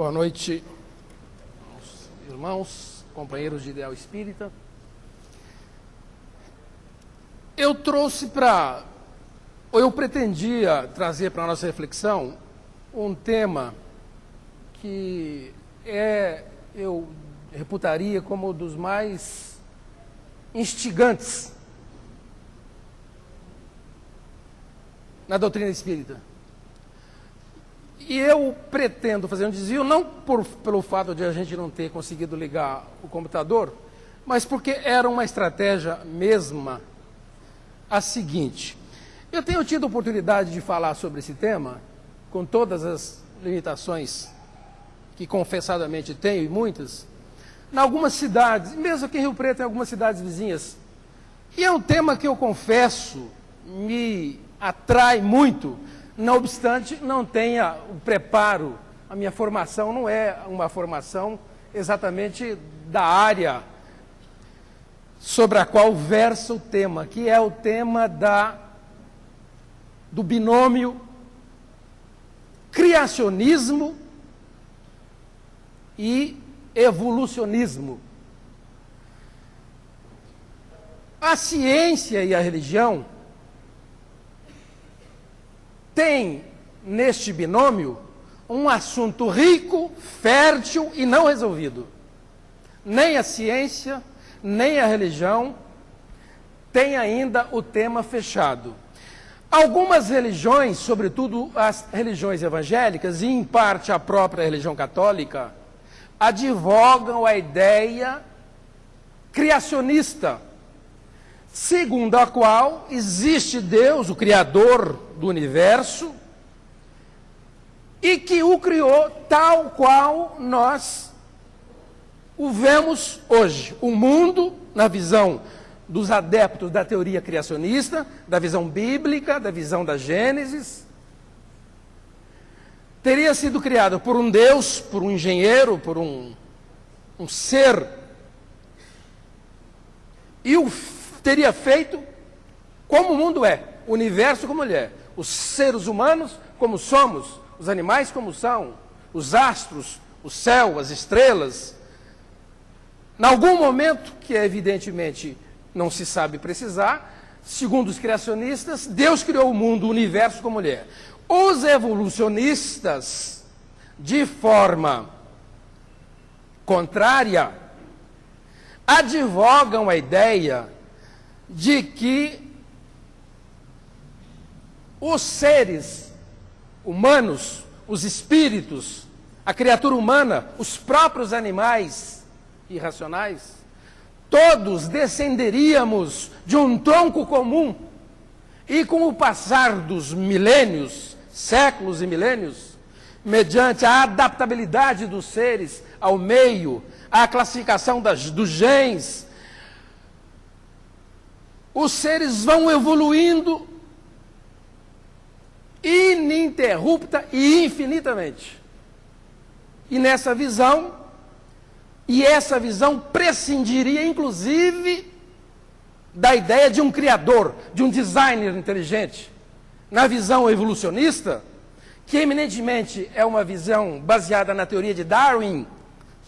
Boa noite, irmãos, companheiros de Ideal Espírita. Eu pretendia trazer para a nossa reflexão um tema que eu reputaria como um dos mais instigantes na doutrina espírita. E eu pretendo fazer um desvio, não pelo fato de a gente não ter conseguido ligar o computador, mas porque era uma estratégia mesma a seguinte. Eu tenho tido oportunidade de falar sobre esse tema, com todas as limitações que confessadamente tenho, e muitas, em algumas cidades, mesmo aqui em Rio Preto, em algumas cidades vizinhas. E é um tema que eu confesso, me atrai muito, não obstante, não tenha o preparo. A minha formação não é uma formação exatamente da área sobre a qual versa o tema, que é o tema do binômio criacionismo e evolucionismo. A ciência e a religião tem neste binômio um assunto rico, fértil e não resolvido. Nem a ciência, nem a religião tem ainda o tema fechado. Algumas religiões, sobretudo as religiões evangélicas, e em parte a própria religião católica, advogam a ideia criacionista, segundo a qual existe Deus, o Criador do universo, e que o criou tal qual nós o vemos hoje. O mundo, na visão dos adeptos da teoria criacionista, da visão bíblica, da visão da Gênesis, teria sido criado por um Deus, por um engenheiro, por um ser, e o teria feito como o mundo é, o universo como ele é, os seres humanos como somos, os animais como são, os astros, o céu, as estrelas. Em algum momento, que evidentemente não se sabe precisar, segundo os criacionistas, Deus criou o mundo, o universo como ele é. Os evolucionistas, de forma contrária, advogam a ideia de que os seres humanos, os espíritos, a criatura humana, os próprios animais irracionais, todos descenderíamos de um tronco comum, e com o passar dos milênios, séculos e milênios, mediante a adaptabilidade dos seres ao meio, à classificação dos genes, os seres vão evoluindo ininterrupta e infinitamente. E nessa visão, essa visão prescindiria inclusive da ideia de um criador, de um designer inteligente. Na visão evolucionista, que eminentemente é uma visão baseada na teoria de Darwin,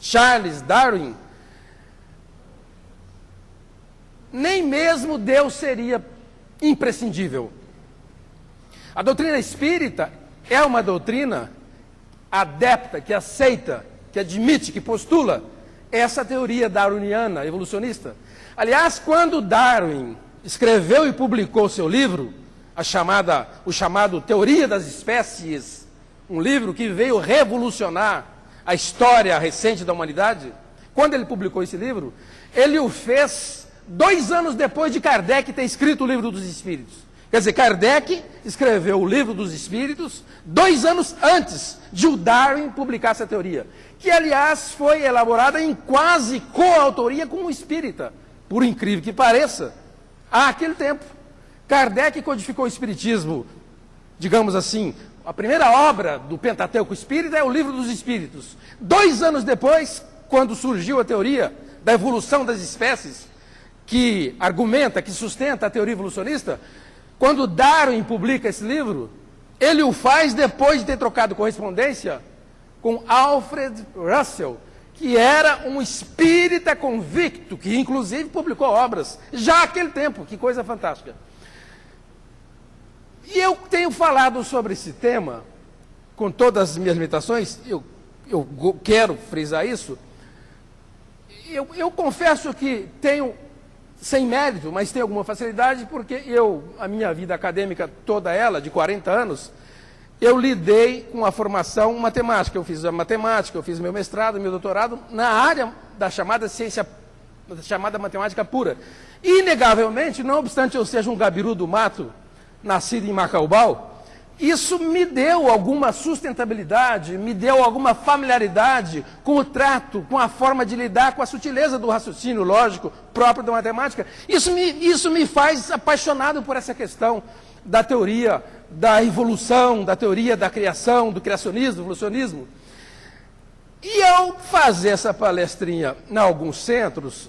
Charles Darwin, nem mesmo Deus seria imprescindível. A doutrina espírita é uma doutrina adepta, que aceita, que admite, que postula essa teoria darwiniana, evolucionista. Aliás, quando Darwin escreveu e publicou seu livro, o chamado Teoria das Espécies, um livro que veio revolucionar a história recente da humanidade, quando ele publicou esse livro, ele o fez 2 anos depois de Kardec ter escrito o Livro dos Espíritos. Quer dizer, Kardec escreveu o Livro dos Espíritos 2 anos antes de o Darwin publicar essa teoria, que, aliás, foi elaborada em quase coautoria com o espírita, por incrível que pareça, àquele tempo. Kardec codificou o espiritismo, digamos assim, a primeira obra do Pentateuco Espírita é o Livro dos Espíritos. 2 anos depois, quando surgiu a teoria da evolução das espécies, que argumenta, que sustenta a teoria evolucionista, quando Darwin publica esse livro, ele o faz depois de ter trocado correspondência com Alfred Russell, que era um espírita convicto, que inclusive publicou obras, já naquele tempo, que coisa fantástica. E eu tenho falado sobre esse tema, com todas as minhas limitações, eu quero frisar isso. Eu confesso que tenho, sem mérito, mas tenho alguma facilidade, porque a minha vida acadêmica, toda ela, de 40 anos, eu lidei com a formação matemática. Eu fiz a matemática, eu fiz meu mestrado, meu doutorado, na área da chamada ciência, da chamada matemática pura. Inegavelmente, não obstante eu seja um gabiru do mato, nascido em Macaubal, isso me deu alguma sustentabilidade, me deu alguma familiaridade com o trato, com a forma de lidar com a sutileza do raciocínio lógico próprio da matemática. Isso me faz apaixonado por essa questão da teoria da evolução, da teoria da criação, do criacionismo, do evolucionismo. E ao fazer essa palestrinha em alguns centros,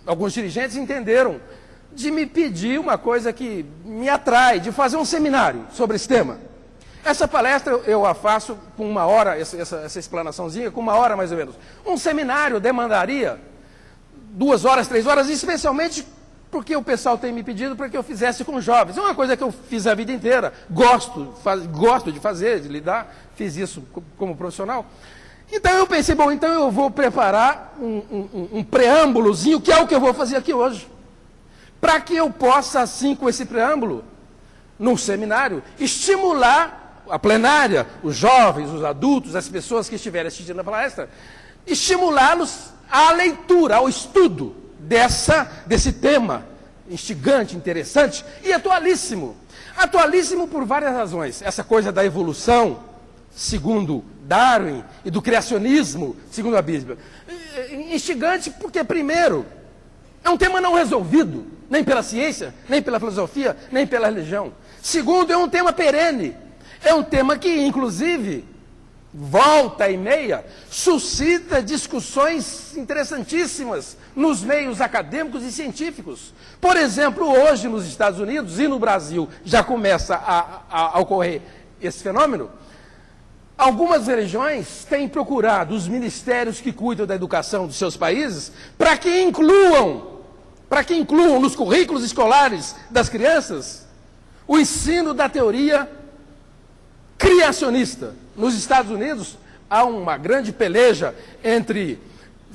alguns dirigentes entenderam de me pedir uma coisa que me atrai, de fazer um seminário sobre esse tema. Essa palestra eu a faço com 1 hora, essa explanaçãozinha, com 1 hora mais ou menos. Um seminário demandaria 2 horas, 3 horas, especialmente porque o pessoal tem me pedido para que eu fizesse com jovens. É uma coisa que eu fiz a vida inteira, gosto de fazer, de lidar, fiz isso como profissional. Então eu pensei, bom, então eu vou preparar um preâmbulozinho, que é o que eu vou fazer aqui hoje. Para que eu possa, assim, com esse preâmbulo, num seminário, estimular a plenária, os jovens, os adultos, as pessoas que estiverem assistindo a palestra, estimulá-los à leitura, ao estudo desse tema instigante, interessante e atualíssimo. Atualíssimo por várias razões. Essa coisa da evolução, segundo Darwin, e do criacionismo, segundo a Bíblia. Instigante porque, primeiro, é um tema não resolvido, nem pela ciência, nem pela filosofia, nem pela religião. Segundo, é um tema perene. É um tema que, inclusive, volta e meia, suscita discussões interessantíssimas nos meios acadêmicos e científicos. Por exemplo, hoje nos Estados Unidos e no Brasil já começa a ocorrer esse fenômeno. Algumas religiões têm procurado os ministérios que cuidam da educação dos seus países para que incluam nos currículos escolares das crianças o ensino da teoria criacionista. Nos Estados Unidos há uma grande peleja entre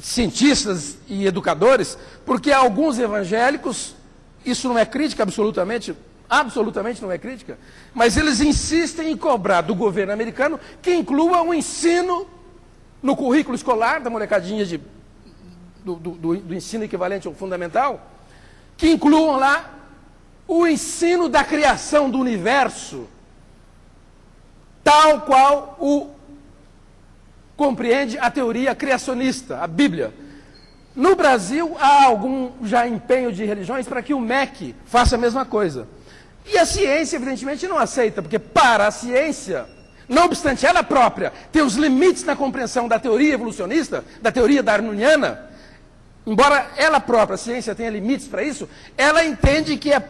cientistas e educadores, porque alguns evangélicos, isso não é crítica absolutamente não é crítica, mas eles insistem em cobrar do governo americano que inclua o ensino no currículo escolar da molecadinha do ensino equivalente ao fundamental, que incluam lá o ensino da criação do universo, tal qual compreende a teoria criacionista, a Bíblia. No Brasil, há algum já empenho de religiões para que o MEC faça a mesma coisa. E a ciência, evidentemente, não aceita, porque para a ciência, não obstante ela própria ter os limites na compreensão da teoria evolucionista, da teoria darwiniana, embora ela própria, a ciência, tenha limites para isso, ela entende que é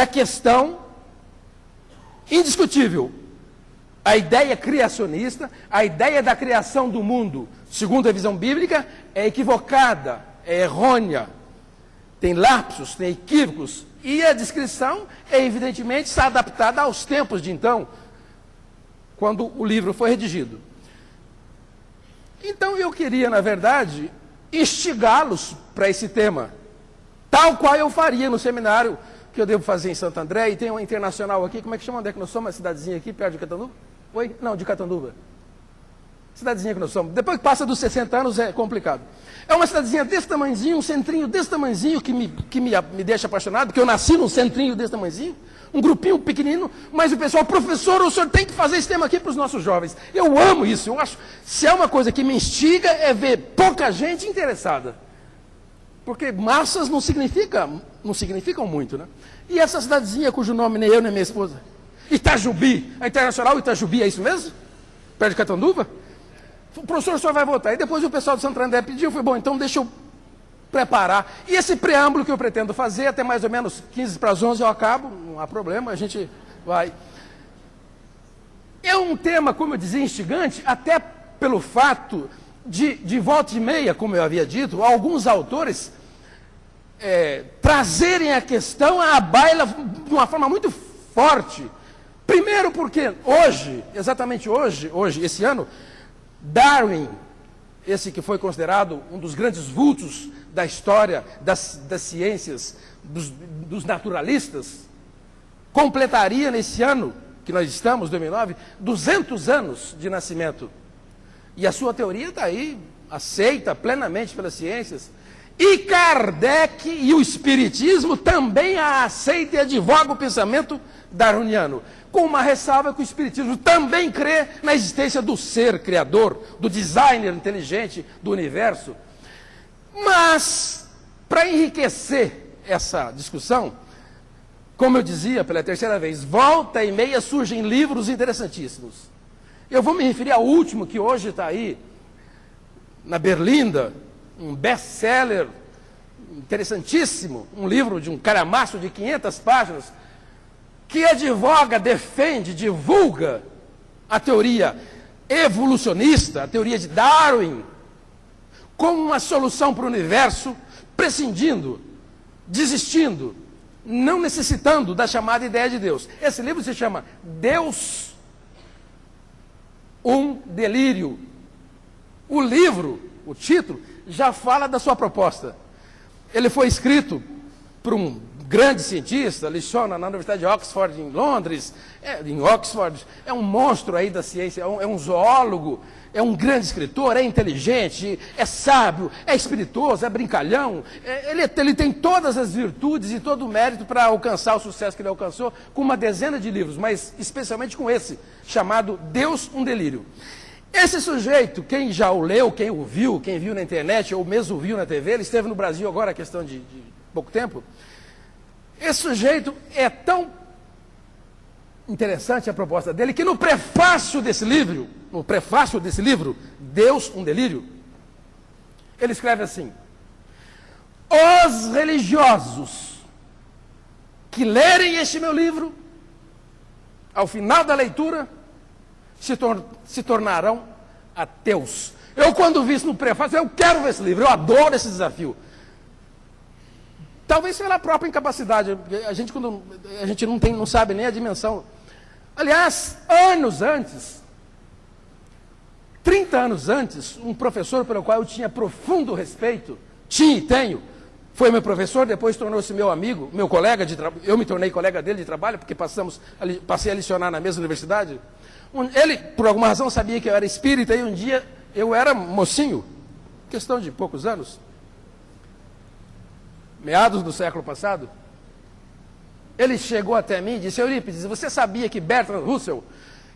questão indiscutível. A ideia criacionista, a ideia da criação do mundo, segundo a visão bíblica, é equivocada, é errônea, tem lapsos, tem equívocos, e a descrição é, evidentemente, está adaptada aos tempos de então, quando o livro foi redigido. Então eu queria, na verdade, instigá-los para esse tema, tal qual eu faria no seminário que eu devo fazer em Santo André, e tem uma internacional aqui, como é que chama, onde é que nós somos, uma cidadezinha aqui, perto de Catanduva? Oi? Não, de Catanduva. Cidadezinha que nós somos. Depois que passa dos 60 anos é complicado. É uma cidadezinha desse tamanhozinho, um centrinho desse tamanhozinho que me deixa apaixonado, porque eu nasci num centrinho desse tamanhozinho, um grupinho pequenino, mas o pessoal, professor, o senhor tem que fazer esse tema aqui para os nossos jovens. Eu amo isso, eu acho, se é uma coisa que me instiga, é ver pouca gente interessada. Porque massas não significam muito, né? E essa cidadezinha cujo nome nem eu nem minha esposa, Itajubi, a Internacional Itajubi, é isso mesmo? Perto de Catanduva? O professor só vai votar. E depois o pessoal do Santo André pediu, foi bom, então deixa eu preparar. E esse preâmbulo que eu pretendo fazer, até mais ou menos 15 para as 11 eu acabo, não há problema, a gente vai. um tema, como eu dizia, instigante, até pelo fato de volta e meia, como eu havia dito, alguns autores trazerem a questão à baila de uma forma muito forte. Primeiro porque hoje, exatamente hoje, esse ano, Darwin, esse que foi considerado um dos grandes vultos da história das ciências, dos naturalistas, completaria nesse ano que nós estamos, 2009, 200 anos de nascimento. E a sua teoria está aí, aceita plenamente pelas ciências. E Kardec e o Espiritismo também a aceita e advoga o pensamento darwiniano. Com uma ressalva que o Espiritismo também crê na existência do ser criador, do designer inteligente do universo. Mas, para enriquecer essa discussão, como eu dizia pela terceira vez, volta e meia surgem livros interessantíssimos. Eu vou me referir ao último que hoje está aí, na Berlinda, um best-seller interessantíssimo, um livro de um calhamaço de 500 páginas, que advoga, defende, divulga a teoria evolucionista, a teoria de Darwin, como uma solução para o universo, prescindindo, desistindo, não necessitando da chamada ideia de Deus. Esse livro se chama Deus, um delírio. O livro, o título, já fala da sua proposta. Ele foi escrito por um grande cientista, leciona na Universidade de Oxford, em Londres, em Oxford, é um monstro aí da ciência, é um zoólogo, é um grande escritor, é inteligente, é sábio, é espirituoso, é brincalhão, ele tem todas as virtudes e todo o mérito para alcançar o sucesso que ele alcançou, com uma dezena de livros, mas especialmente com esse, chamado Deus, um delírio. Esse sujeito, quem já o leu, quem o viu, quem viu na internet, ou mesmo o viu na TV, ele esteve no Brasil agora, questão de pouco tempo. Esse sujeito é tão interessante a proposta dele, que no prefácio desse livro, Deus, um delírio, ele escreve assim: os religiosos que lerem este meu livro, ao final da leitura, se tornarão ateus. Eu, quando vi isso no prefácio, eu quero ver esse livro, eu adoro esse desafio. Talvez pela própria incapacidade, a gente não sabe nem a dimensão. Aliás, anos antes, 30 anos antes, um professor pelo qual eu tinha profundo respeito, tinha e tenho, foi meu professor, depois tornou-se meu amigo, meu colega de trabalho, eu me tornei colega dele de trabalho, porque passei a lecionar na mesma universidade. Ele, por alguma razão, sabia que eu era espírita, e um dia eu era mocinho, questão de poucos anos, meados do século passado. Ele chegou até mim e disse: Eurípides, você sabia que Bertrand Russell,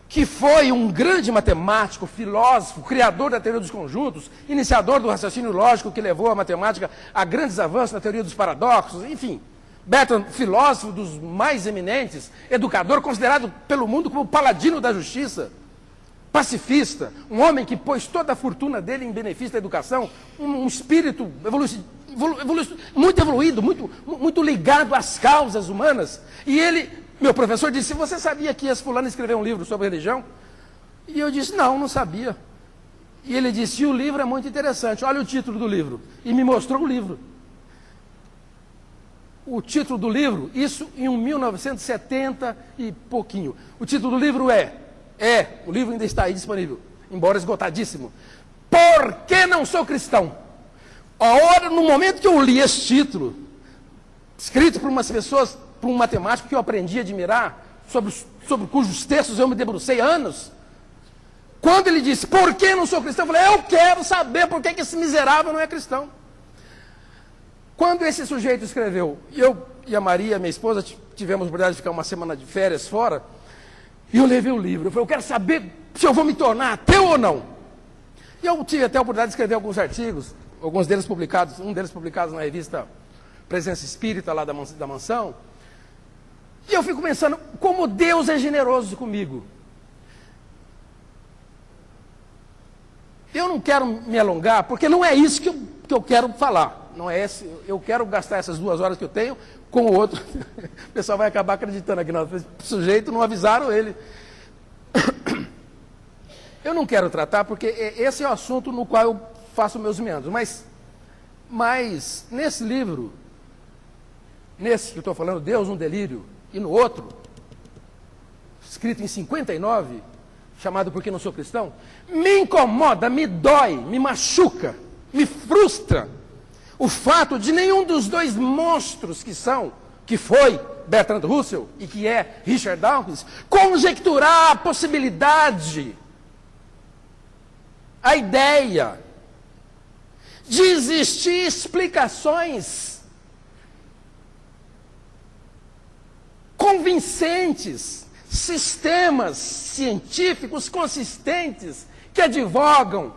que foi um grande matemático, filósofo, criador da teoria dos conjuntos, iniciador do raciocínio lógico que levou a matemática a grandes avanços na teoria dos paradoxos, enfim, Bertrand, filósofo dos mais eminentes, educador, considerado pelo mundo como o paladino da justiça, pacifista, um homem que pôs toda a fortuna dele em benefício da educação, um espírito muito evoluído, muito ligado às causas humanas. E ele, meu professor, disse: você sabia que esse fulano escreveu um livro sobre religião? E eu disse: não sabia. E ele disse: o livro é muito interessante, olha o título do livro. E me mostrou o livro. O título do livro, isso em 1970 e pouquinho. O título do livro o livro ainda está aí disponível, embora esgotadíssimo. Por que não sou cristão? No momento que eu li esse título, escrito por umas pessoas, por um matemático que eu aprendi a admirar, sobre cujos textos eu me debrucei anos, quando ele disse: por que não sou cristão? Eu falei: eu quero saber por que esse miserável não é cristão. Quando esse sujeito escreveu, eu e a Maria, minha esposa, tivemos a oportunidade de ficar uma semana de férias fora, e eu levei o livro. Eu falei: eu quero saber se eu vou me tornar ateu ou não. E eu tive até a oportunidade de escrever alguns artigos, um deles publicado na revista Presença Espírita, lá da Mansão. E eu fico pensando, como Deus é generoso comigo. Eu não quero me alongar, porque não é isso que eu quero falar. Não é esse, eu quero gastar essas 2 horas que eu tenho com o outro. O pessoal vai acabar acreditando aqui, não, esse sujeito, não avisaram ele. Eu não quero tratar, porque esse é o assunto no qual eu faço meus meandros, mas nesse livro, nesse que eu estou falando, Deus, um Delírio, e no outro, escrito em 59, chamado Porque Não Sou Cristão, me incomoda, me dói, me machuca, me frustra o fato de nenhum dos dois monstros que foi Bertrand Russell e que é Richard Dawkins, conjecturar a possibilidade, a ideia de existir explicações convincentes, sistemas científicos consistentes que advogam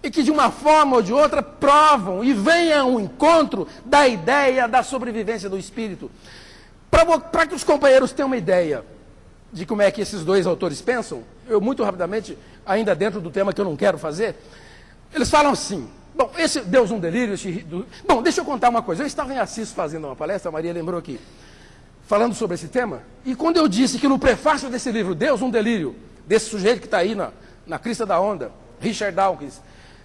e que de uma forma ou de outra provam e vêm ao encontro da ideia da sobrevivência do espírito. Para que os companheiros tenham uma ideia de como é que esses dois autores pensam, eu muito rapidamente, ainda dentro do tema que eu não quero fazer, eles falam assim, bom, esse Deus um Delírio, bom, deixa eu contar uma coisa, eu estava em Assis fazendo uma palestra, a Maria lembrou aqui, falando sobre esse tema, e quando eu disse que no prefácio desse livro, Deus um Delírio, desse sujeito que está aí na crista da onda, Richard Dawkins,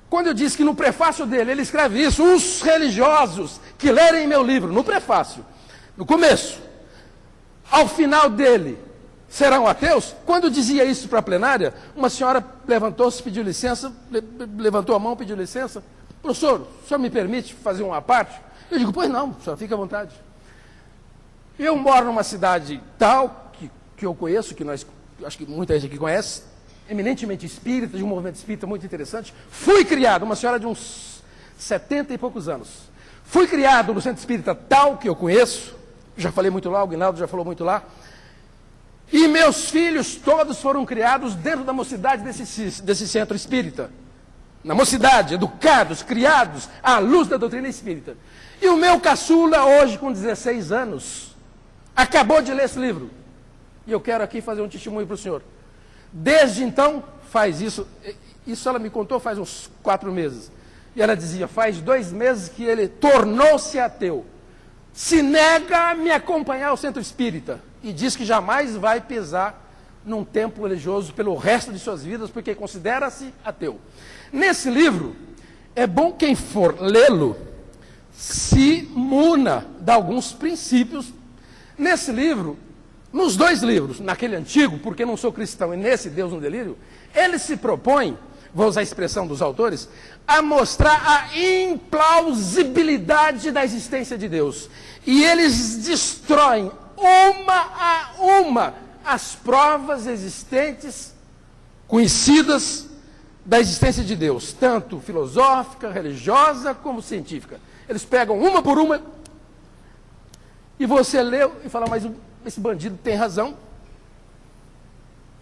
quando eu disse que no prefácio dele, ele escreve isso, os religiosos que lerem meu livro, no prefácio, no começo, ao final dele, serão ateus? Quando dizia isso para a plenária, uma senhora levantou-se, pediu licença, levantou a mão, pediu licença, professor, o senhor me permite fazer uma parte? Eu digo, pois não, senhor, fica à vontade. Eu moro numa cidade tal, que eu conheço, acho que muita gente aqui conhece, eminentemente espírita, de um movimento espírita muito interessante. Fui criado, uma senhora de uns 70 e poucos anos. Fui criado no centro espírita tal, que eu conheço, já falei muito lá, o Guinaldo já falou muito lá. E meus filhos todos foram criados dentro da mocidade desse centro espírita. Na mocidade, educados, criados à luz da doutrina espírita. E o meu caçula, hoje com 16 anos, acabou de ler esse livro. E eu quero aqui fazer um testemunho para o senhor. Desde então, faz isso ela me contou faz uns 4 meses. E ela dizia, faz 2 meses que ele tornou-se ateu. Se nega a me acompanhar ao centro espírita. E diz que jamais vai pisar num templo religioso pelo resto de suas vidas, porque considera-se ateu. Nesse livro, é bom quem for lê-lo, se muna de alguns princípios. Nesse livro, nos 2 livros, naquele antigo, Porque Não Sou Cristão, e nesse Deus um Delírio, ele se propõe, vou usar a expressão dos autores, a mostrar a implausibilidade da existência de Deus. E eles destroem uma a uma as provas existentes, conhecidas, da existência de Deus, tanto filosófica, religiosa, como científica. Eles pegam uma por uma, e você leu e fala, mas esse bandido tem razão.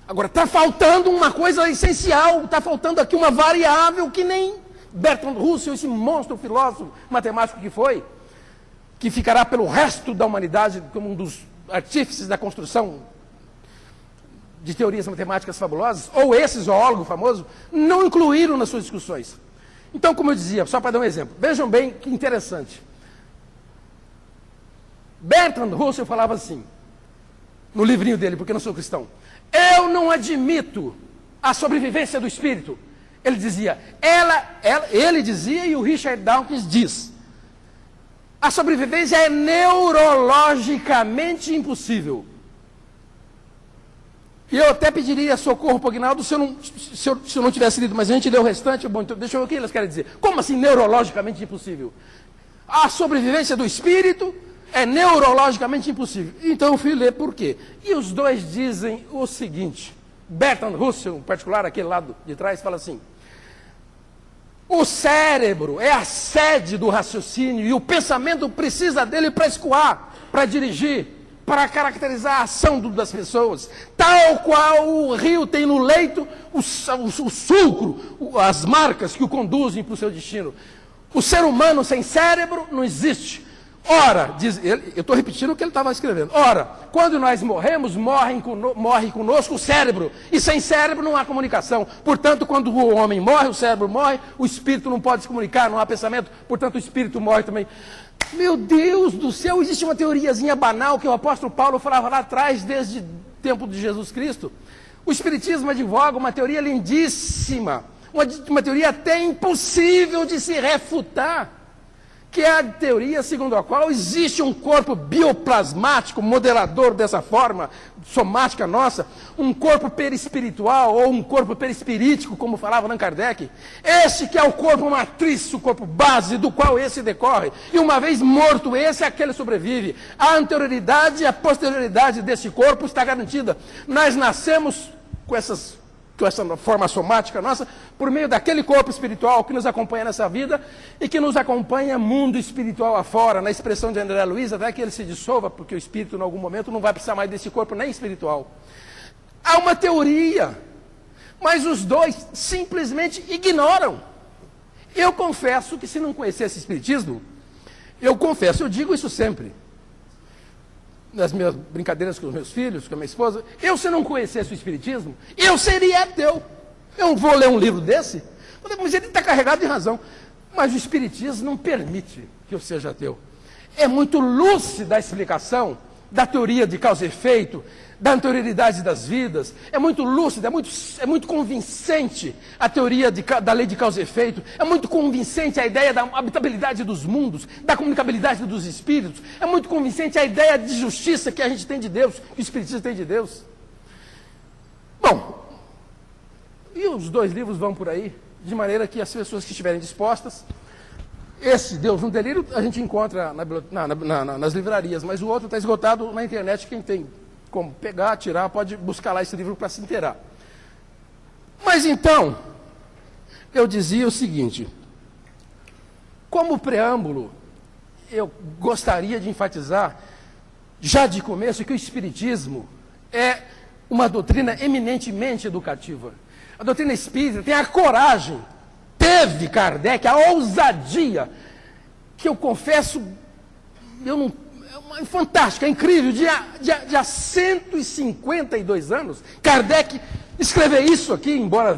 Agora, está faltando uma coisa essencial, está faltando aqui uma variável que nem Bertrand Russell, esse monstro filósofo, matemático que ficará pelo resto da humanidade como um dos artífices da construção de teorias matemáticas fabulosas, ou esse zoólogo famoso, não incluíram nas suas discussões. Então, como eu dizia, só para dar um exemplo, vejam bem que interessante. Bertrand Russell falava assim, no livrinho dele, Porque Não Sou Cristão, eu não admito a sobrevivência do espírito. Ele dizia, ele dizia e o Richard Dawkins diz, a sobrevivência é neurologicamente impossível. E eu até pediria socorro para o Guinaldo se eu não tivesse lido, mas a gente leu o restante. Bom, então, deixa eu ver o que eles querem dizer. Como assim neurologicamente impossível? A sobrevivência do espírito é neurologicamente impossível. Então eu fui ler por quê. E os dois dizem o seguinte, Bertrand Russell, em particular, aquele lado de trás, fala assim, o cérebro é a sede do raciocínio e o pensamento precisa dele para escoar, para dirigir, para caracterizar a ação das pessoas, tal qual o rio tem no leito o sulcro, as marcas que o conduzem para o seu destino. O ser humano sem cérebro não existe. Ora, diz ele, eu estou repetindo o que ele estava escrevendo. Ora, quando nós morremos, morre conosco o cérebro. E sem cérebro não há comunicação. Portanto, quando o homem morre, o cérebro morre, o espírito não pode se comunicar, não há pensamento. Portanto, o espírito morre também. Meu Deus do céu, existe uma teoriazinha banal que o apóstolo Paulo falava lá atrás, desde o tempo de Jesus Cristo. O Espiritismo advoga uma teoria lindíssima, uma teoria até impossível de se refutar, que é a teoria segundo a qual existe um corpo bioplasmático, modelador dessa forma somática nossa, um corpo perispiritual ou um corpo perispirítico, como falava Allan Kardec. Esse que é o corpo matriz, o corpo base do qual esse decorre. E uma vez morto esse, aquele sobrevive. A anterioridade e a posterioridade desse corpo está garantida. Nós nascemos com essa forma somática nossa, por meio daquele corpo espiritual que nos acompanha nessa vida e que nos acompanha mundo espiritual afora, na expressão de André Luiz, até que ele se dissolva, porque o espírito, em algum momento, não vai precisar mais desse corpo nem espiritual. Há uma teoria, mas os dois simplesmente ignoram. Eu confesso que, se não conhecesse espiritismo, eu digo isso sempre, nas minhas brincadeiras com os meus filhos, com a minha esposa, se não conhecesse o Espiritismo, eu seria ateu. Eu vou ler um livro desse, mas ele está carregado de razão. Mas o Espiritismo não permite que eu seja ateu. É muito lúcida a explicação da teoria de causa e efeito, da anterioridade das vidas, é muito lúcida, é muito convincente a teoria da lei de causa e efeito, é muito convincente a ideia da habitabilidade dos mundos, da comunicabilidade dos espíritos, é muito convincente a ideia de justiça que a gente tem de Deus, que o Espiritismo tem de Deus. Bom, e os dois livros vão por aí, de maneira que as pessoas que estiverem dispostas, esse Deus no Delírio a gente encontra nas livrarias, mas o outro está esgotado na internet, quem tem como pegar, tirar, pode buscar lá esse livro para se inteirar. Mas então, eu dizia o seguinte, como preâmbulo, eu gostaria de enfatizar, já de começo, que o Espiritismo é uma doutrina eminentemente educativa. A doutrina espírita tem a coragem, teve Kardec, a ousadia, que eu confesso, é fantástica, é incrível, de há 152 anos, Kardec escreveu isso aqui, embora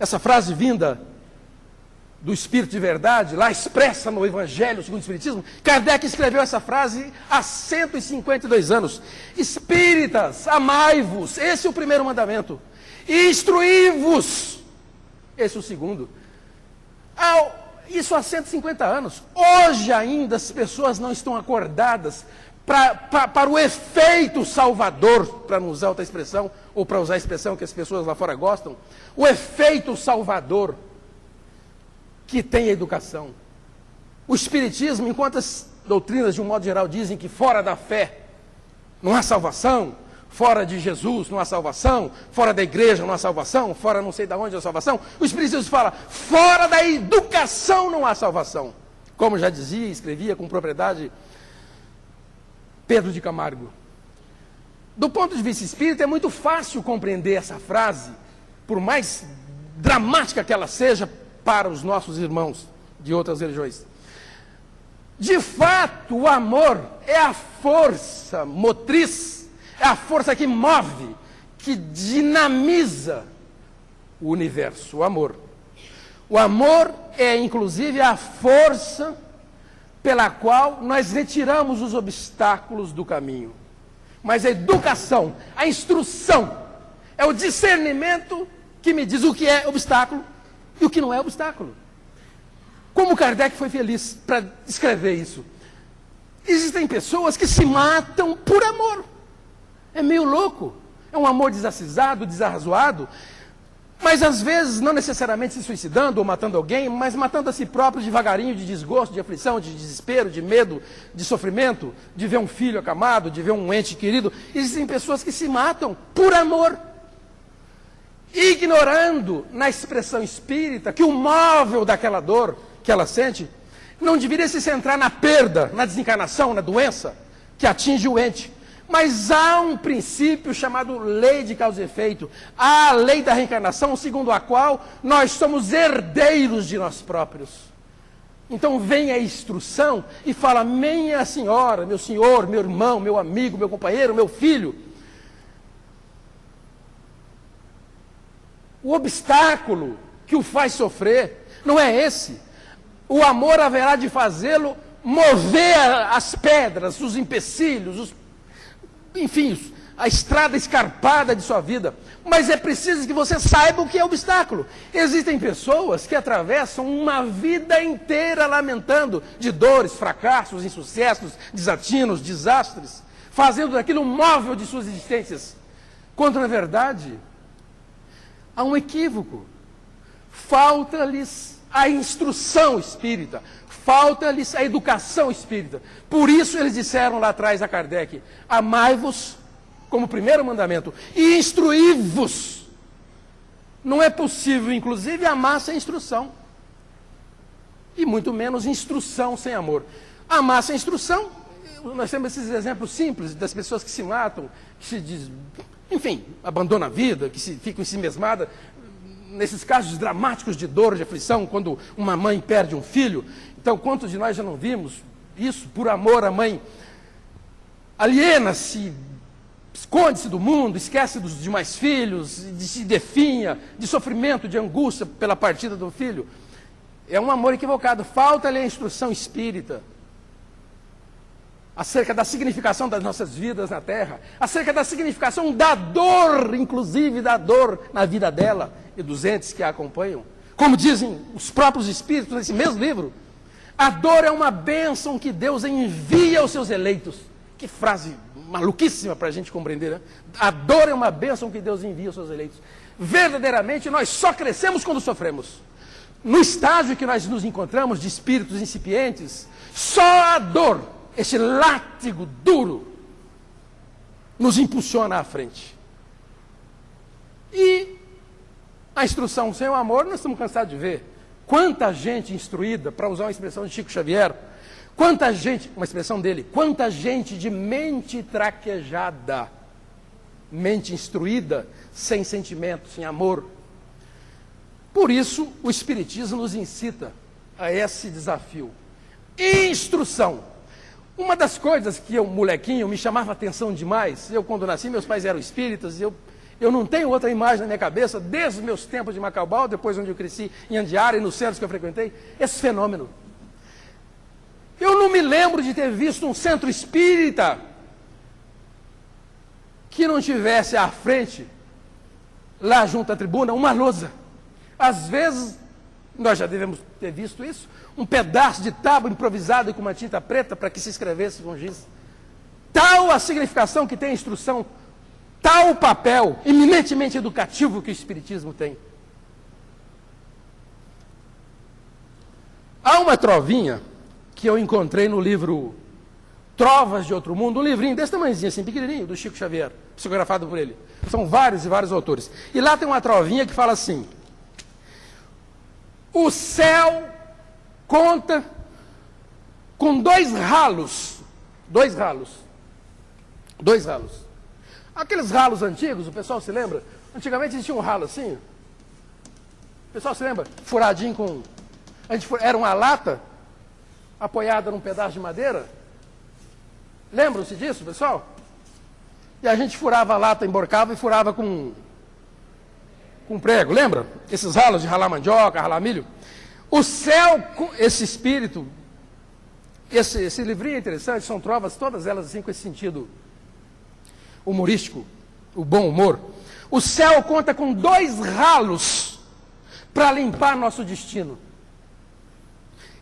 essa frase vinda do Espírito de Verdade, lá expressa no Evangelho segundo o Espiritismo, Kardec escreveu essa frase há 152 anos. Espíritas, amai-vos, esse é o primeiro mandamento, e instruí-vos, esse é o segundo. Isso há 150 anos. Hoje ainda as pessoas não estão acordadas para o efeito salvador, para não usar outra expressão, ou para usar a expressão que as pessoas lá fora gostam, o efeito salvador que tem a educação. O Espiritismo, enquanto as doutrinas de um modo geral dizem que fora da fé não há salvação, fora de Jesus não há salvação, fora da igreja não há salvação, fora não sei de onde há salvação, o Espiritismo fala, fora da educação não há salvação. Como já dizia e escrevia com propriedade Pedro de Camargo. Do ponto de vista espírita, é muito fácil compreender essa frase, por mais dramática que ela seja para os nossos irmãos de outras religiões. De fato, o amor é a força motriz, é a força que move, que dinamiza o universo, o amor. O amor é, inclusive, a força pela qual nós retiramos os obstáculos do caminho. Mas a educação, a instrução, é o discernimento que me diz o que é obstáculo e o que não é obstáculo. Como Kardec foi feliz para escrever isso? Existem pessoas que se matam por amor. É meio louco. É um amor desacisado, desarrazoado, mas às vezes não necessariamente se suicidando ou matando alguém, mas matando a si próprio devagarinho, de desgosto, de aflição, de desespero, de medo, de sofrimento, de ver um filho acamado, de ver um ente querido. Existem pessoas que se matam por amor, ignorando na expressão espírita que o móvel daquela dor que ela sente não deveria se centrar na perda, na desencarnação, na doença que atinge o ente. Mas há um princípio chamado lei de causa e efeito. Há a lei da reencarnação, segundo a qual nós somos herdeiros de nós próprios. Então vem a instrução e fala, minha senhora, meu senhor, meu irmão, meu amigo, meu companheiro, meu filho. O obstáculo que o faz sofrer não é esse. O amor haverá de fazê-lo mover as pedras, os empecilhos, enfim, a estrada escarpada de sua vida, mas é preciso que você saiba o que é obstáculo. Existem pessoas que atravessam uma vida inteira lamentando de dores, fracassos, insucessos, desatinos, desastres, fazendo daquilo um móvel de suas existências, quando na verdade há um equívoco. Falta-lhes a instrução espírita, falta-lhes a educação espírita. Por isso eles disseram lá atrás a Kardec: amai-vos como primeiro mandamento e instruí-vos. Não é possível, inclusive, amar sem instrução, e muito menos instrução sem amor. Amar sem instrução, nós temos esses exemplos simples das pessoas que se matam, que enfim, abandonam a vida, que ficam em si mesmadas. Nesses casos dramáticos de dor, de aflição, quando uma mãe perde um filho. Então, quantos de nós já não vimos isso? Por amor, a mãe aliena-se, esconde-se do mundo, esquece dos demais filhos, se definha, de sofrimento, de angústia pela partida do filho. É um amor equivocado. Falta-lhe a instrução espírita acerca da significação das nossas vidas na Terra, acerca da significação da dor, inclusive da dor na vida dela e dos entes que a acompanham. Como dizem os próprios Espíritos nesse mesmo livro, a dor é uma bênção que Deus envia aos seus eleitos. Que frase maluquíssima para a gente compreender, né? A dor é uma bênção que Deus envia aos seus eleitos. Verdadeiramente, nós só crescemos quando sofremos. No estágio que nós nos encontramos de espíritos incipientes, só a dor, esse látigo duro, nos impulsiona à frente. E a instrução sem o amor, nós estamos cansados de ver. Quanta gente instruída, para usar uma expressão de Chico Xavier, quanta gente, uma expressão dele, quanta gente de mente traquejada, mente instruída, sem sentimento, sem amor. Por isso, o Espiritismo nos incita a esse desafio. Instrução. Uma das coisas que eu, molequinho, me chamava atenção demais, eu quando nasci, meus pais eram espíritas, eu não tenho outra imagem na minha cabeça, desde os meus tempos de Macabal, depois onde eu cresci, em Andiara e nos centros que eu frequentei, esse fenômeno. Eu não me lembro de ter visto um centro espírita que não tivesse à frente, lá junto à tribuna, uma lousa. Às vezes, nós já devemos ter visto isso, um pedaço de tábua improvisado com uma tinta preta para que se escrevesse com giz. Tal a significação que tem a instrução, tal o papel eminentemente educativo que o Espiritismo tem. Há uma trovinha que eu encontrei no livro Trovas de Outro Mundo, um livrinho desse tamanhozinho, assim, pequenininho, do Chico Xavier, psicografado por ele. São vários e vários autores. E lá tem uma trovinha que fala assim: o céu conta com dois ralos. Aqueles ralos antigos, o pessoal se lembra? Antigamente existia um ralo assim. O pessoal se lembra? Furadinho com... Era uma lata apoiada num pedaço de madeira. Lembram-se disso, pessoal? E a gente furava a lata, emborcava e furava com prego, lembra? Esses ralos de ralar mandioca, ralar milho. O céu, esse espírito, esse livrinho é interessante, são trovas, todas elas assim com esse sentido humorístico, o bom humor. O céu conta com dois ralos para limpar nosso destino.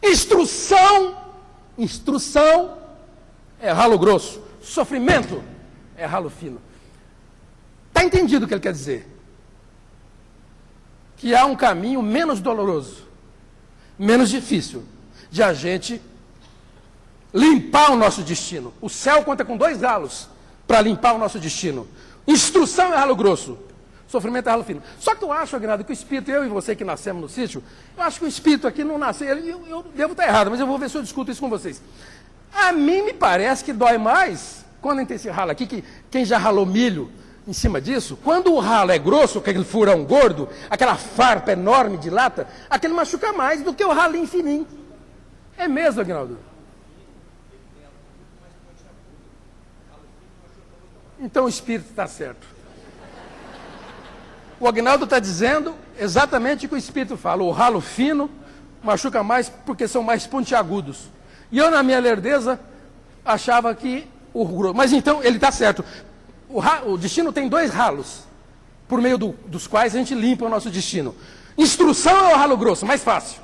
Instrução é ralo grosso, sofrimento é ralo fino. Está entendido o que ele quer dizer? Que há um caminho menos doloroso, menos difícil, de a gente limpar o nosso destino. O céu conta com dois ralos para limpar o nosso destino. Instrução é ralo grosso, sofrimento é ralo fino. Só que eu acho, Aguinaldo, que o espírito, eu e você que nascemos no sítio, eu acho que o espírito aqui não nasceu, eu devo estar errado, mas eu vou ver se eu discuto isso com vocês. A mim me parece que dói mais quando a gente tem esse ralo aqui, que quem já ralou milho em cima disso, quando o ralo é grosso, aquele furão gordo, aquela farpa enorme de lata, aquele machuca mais do que o ralinho fininho. É mesmo, Aguinaldo? Então o espírito está certo. O Aguinaldo está dizendo exatamente o que o espírito fala. O ralo fino machuca mais porque são mais pontiagudos. E eu, na minha lerdeza, achava que o grosso... Mas então, ele está certo. o destino tem 2 ralos, por meio dos quais a gente limpa o nosso destino. Instrução é o ralo grosso, mais fácil,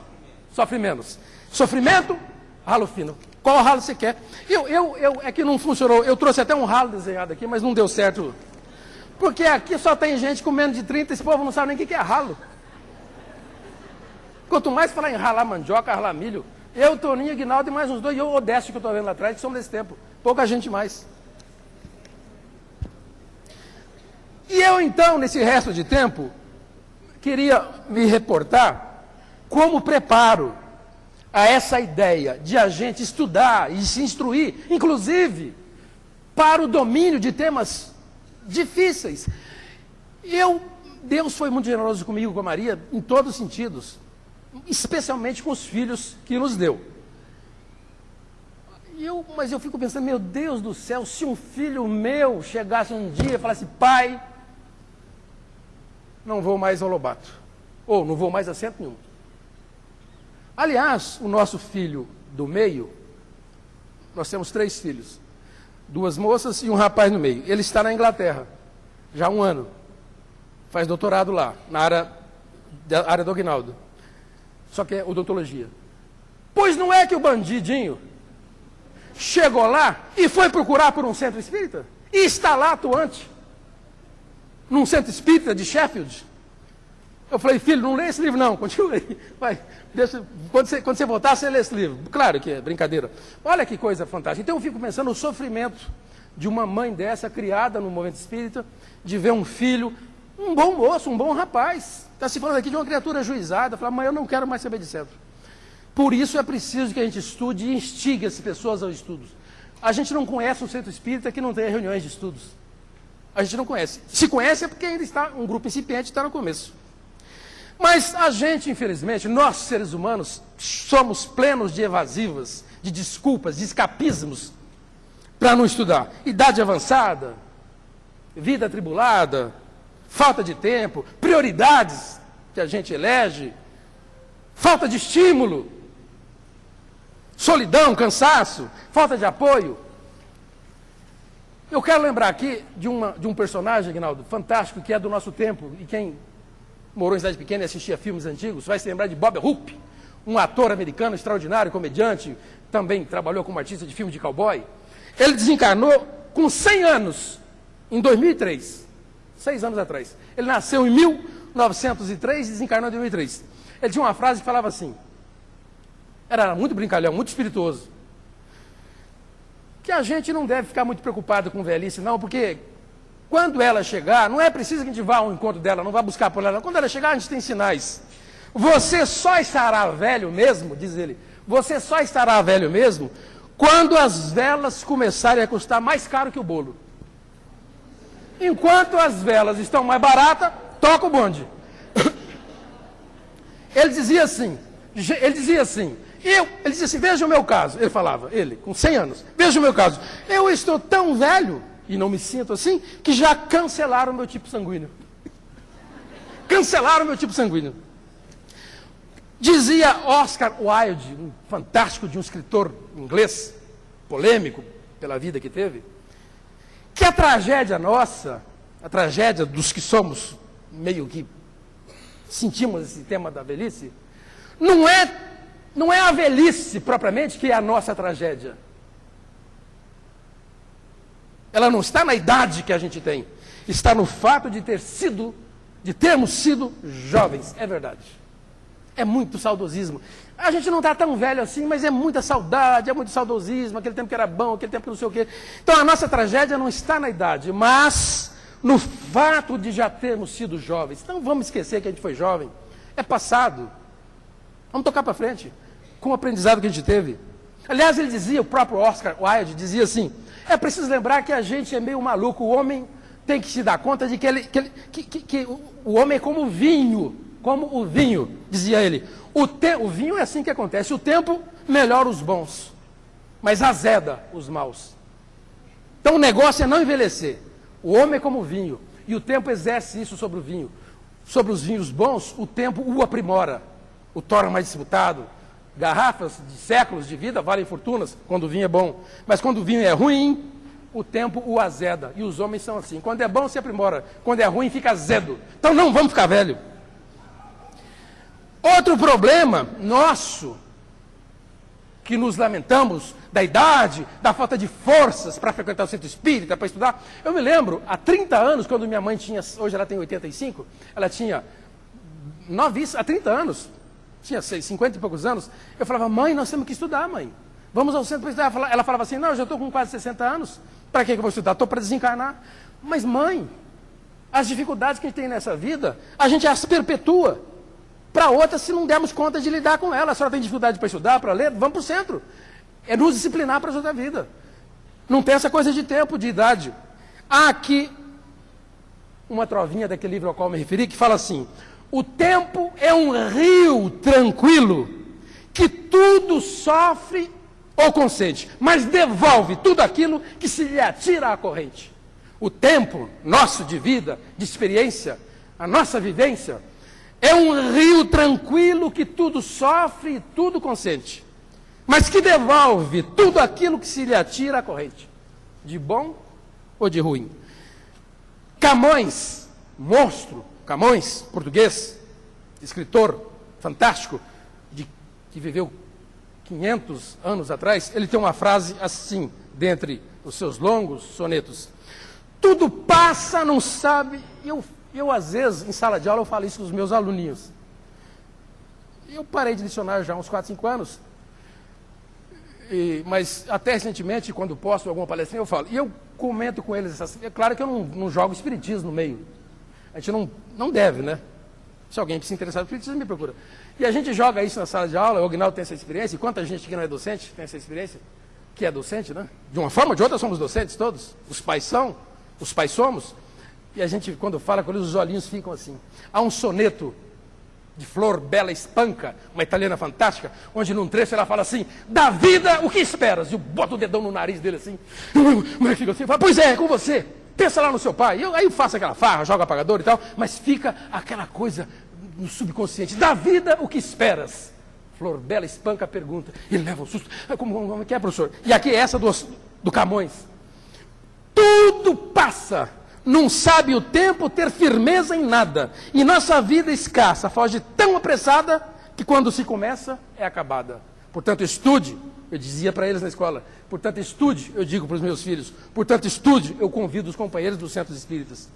sofre menos. Sofrimento, ralo fino. Qual ralo você quer? É que não funcionou, eu trouxe até um ralo desenhado aqui, mas não deu certo. Porque aqui só tem gente com menos de 30, esse povo não sabe nem o que é ralo. Quanto mais falar em ralar mandioca, ralar milho, eu, Toninho, Aguinaldo e mais uns 2, e o Odécio que eu estou vendo lá atrás, que somos desse tempo. Pouca gente mais. E eu, então, nesse resto de tempo, queria me reportar como preparo a essa ideia de a gente estudar e se instruir, inclusive, para o domínio de temas difíceis. Deus foi muito generoso comigo, com a Maria, em todos os sentidos, especialmente com os filhos que nos deu. Mas eu fico pensando, meu Deus do céu, se um filho meu chegasse um dia e falasse, pai, não vou mais ao Lobato, ou não vou mais a centro nenhum. Aliás, o nosso filho do meio, nós temos 3 filhos, 2 moças e um rapaz no meio. Ele está na Inglaterra, já há 1 ano, faz doutorado lá, na área do Aguinaldo, só que é odontologia. Pois não é que o bandidinho chegou lá e foi procurar por um centro espírita? E está lá atuante, num centro espírita de Sheffield. Eu falei, filho, não lê esse livro não, continua aí. Vai, quando você voltar, você lê esse livro. Claro que é brincadeira. Olha que coisa fantástica. Então eu fico pensando no sofrimento de uma mãe dessa, criada no movimento espírita, de ver um filho, um bom moço, um bom rapaz. Está se falando aqui de uma criatura ajuizada, fala, mãe, eu não quero mais saber de centro. Por isso é preciso que a gente estude e instigue as pessoas aos estudos. A gente não conhece um centro espírita que não tenha reuniões de estudos. A gente não conhece. Se conhece é porque ainda está um grupo incipiente, está no começo. Mas a gente, infelizmente, nós seres humanos, somos plenos de evasivas, de desculpas, de escapismos, para não estudar. Idade avançada, vida atribulada, falta de tempo, prioridades que a gente elege, falta de estímulo, solidão, cansaço, falta de apoio. Eu quero lembrar aqui de um personagem, Aguinaldo, fantástico, que é do nosso tempo, e quem morou em cidade pequena e assistia filmes antigos, vai se lembrar de Bob Hope, um ator americano extraordinário, comediante, também trabalhou como artista de filme de cowboy. Ele desencarnou com 100 anos, em 2003, 6 anos atrás. Ele nasceu em 1903 e desencarnou em 2003. Ele tinha uma frase que falava assim, era muito brincalhão, muito espirituoso, que a gente não deve ficar muito preocupado com velhice não, porque quando ela chegar, não é preciso que a gente vá ao encontro dela, não vá buscar por ela. Quando ela chegar, a gente tem sinais. Você só estará velho mesmo, diz ele, você só estará velho mesmo quando as velas começarem a custar mais caro que o bolo. Enquanto as velas estão mais baratas, toca o bonde. Ele dizia assim, veja o meu caso, ele falava, com 100 anos, veja o meu caso, eu estou tão velho, e não me sinto assim, que já cancelaram o meu tipo sanguíneo. Cancelaram o meu tipo sanguíneo. Dizia Oscar Wilde, um fantástico de um escritor inglês, polêmico pela vida que teve, que a tragédia nossa, a tragédia dos que somos meio que sentimos esse tema da velhice, não é a velhice propriamente que é a nossa tragédia. Ela não está na idade que a gente tem, está no fato de termos sido jovens, é verdade. É muito saudosismo. A gente não está tão velho assim, mas é muita saudade, é muito saudosismo, aquele tempo que era bom, aquele tempo que não sei o quê. Então a nossa tragédia não está na idade, mas no fato de já termos sido jovens. Então vamos esquecer que a gente foi jovem, é passado. Vamos tocar para frente, com o aprendizado que a gente teve. Aliás, ele dizia, o próprio Oscar Wilde dizia assim, é preciso lembrar que a gente é meio maluco, o homem tem que se dar conta de que o homem é como o vinho, dizia ele. O vinho é assim que acontece, o tempo melhora os bons, mas azeda os maus. Então o negócio é não envelhecer. O homem é como o vinho, e o tempo exerce isso sobre o vinho. Sobre os vinhos bons, o tempo o aprimora, o torna mais disputado. Garrafas de séculos de vida valem fortunas quando o vinho é bom, mas quando o vinho é ruim, o tempo o azeda. E os homens são assim. Quando é bom, se aprimora. Quando é ruim, fica azedo. Então não vamos ficar velho. Outro problema nosso, que nos lamentamos da idade, da falta de forças para frequentar o centro espírita, para estudar. Eu me lembro, há 30 anos, quando minha mãe tinha, hoje ela tem 85, ela tinha há 30 anos, tinha 50 e poucos anos, eu falava, mãe, nós temos que estudar, mãe. Vamos ao centro para estudar. Ela falava assim, não, eu já estou com quase 60 anos, para que eu vou estudar? Estou para desencarnar. Mas mãe, as dificuldades que a gente tem nessa vida, a gente as perpetua. Para outras, se não dermos conta de lidar com ela. A senhora tem dificuldade para estudar, para ler, vamos para o centro. É nos disciplinar para a outra vida. Não tem essa coisa de tempo, de idade. Há aqui uma trovinha daquele livro ao qual me referi, que fala assim, o tempo é um rio tranquilo, que tudo sofre ou concede, mas devolve tudo aquilo que se lhe atira à corrente. O tempo nosso de vida, de experiência, a nossa vivência, é um rio tranquilo que tudo sofre e tudo consente, mas que devolve tudo aquilo que se lhe atira à corrente, de bom ou de ruim. Camões, monstro, Camões, português, escritor fantástico, que viveu 500 anos atrás, ele tem uma frase assim, dentre os seus longos sonetos: tudo passa, não sabe. Eu, às vezes, em sala de aula, eu falo isso com os meus aluninhos. Eu parei de lecionar já há uns 4, 5 anos, mas até recentemente, quando posto alguma palestrinha, eu falo. E eu comento com eles, é claro que eu não jogo espiritismo no meio. A gente não deve, né? Se alguém se interessar por espiritismo, me procura. E a gente joga isso na sala de aula, o Aguinaldo tem essa experiência, e quanta gente que não é docente tem essa experiência, que é docente, né? De uma forma ou de outra somos docentes todos, os pais são, os pais somos, e a gente, quando fala com eles, os olhinhos ficam assim. Há um soneto de Flor Bela Espanca, uma italiana fantástica, onde num trecho ela fala assim, da vida o que esperas? E eu boto o dedão no nariz dele assim, o moleque fica assim, fala, pois é com você, pensa lá no seu pai. Aí eu faço aquela farra, jogo apagador e tal, mas fica aquela coisa no subconsciente, da vida o que esperas? Flor Bela Espanca pergunta, e leva um susto, como que é, professor? E aqui é essa do Camões, tudo passa, não sabe o tempo ter firmeza em nada, e nossa vida escassa foge tão apressada, que quando se começa, é acabada. Portanto, estude, eu dizia para eles na escola, portanto, estude, eu digo para os meus filhos, portanto, estude, eu convido os companheiros dos centros espíritas.